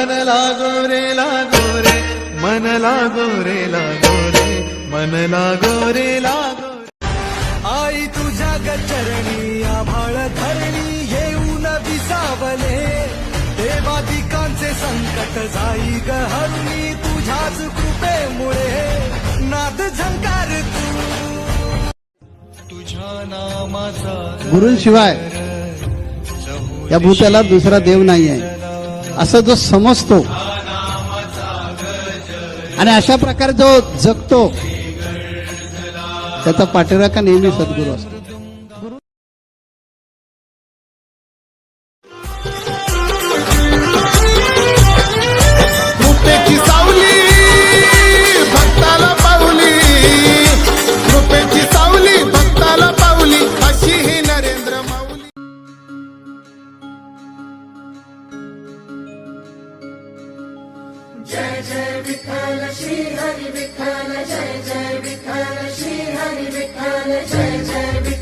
मन लागो रे मन लागो रे मन लागो रे आई तुझ्या गचरणी आभाळ धरणी येऊन विसावले देवादिकांचे संकट जाई ग हरुणी तुझ्याच कृपेमुळे नाद झंकार तुझ्या नामाचा गुरूंशिवाय या भूताला दुसरा देव नाही आहे असं जो समजतो आणि अशा प्रकारे जो जगतो त्याचा पाठीराखा नेहमी सद्गुरू असतो. कृपेची सावली भक्ताला पावली, कृपेची सावली भक्ताला पावली, अशी ही नरेंद्र माऊली. जय जय विठ्ठल श्री हरी विठ्ठल, जय जय विठ्ठल श्री हरी विठ्ठल, जय जय विठ्ठल.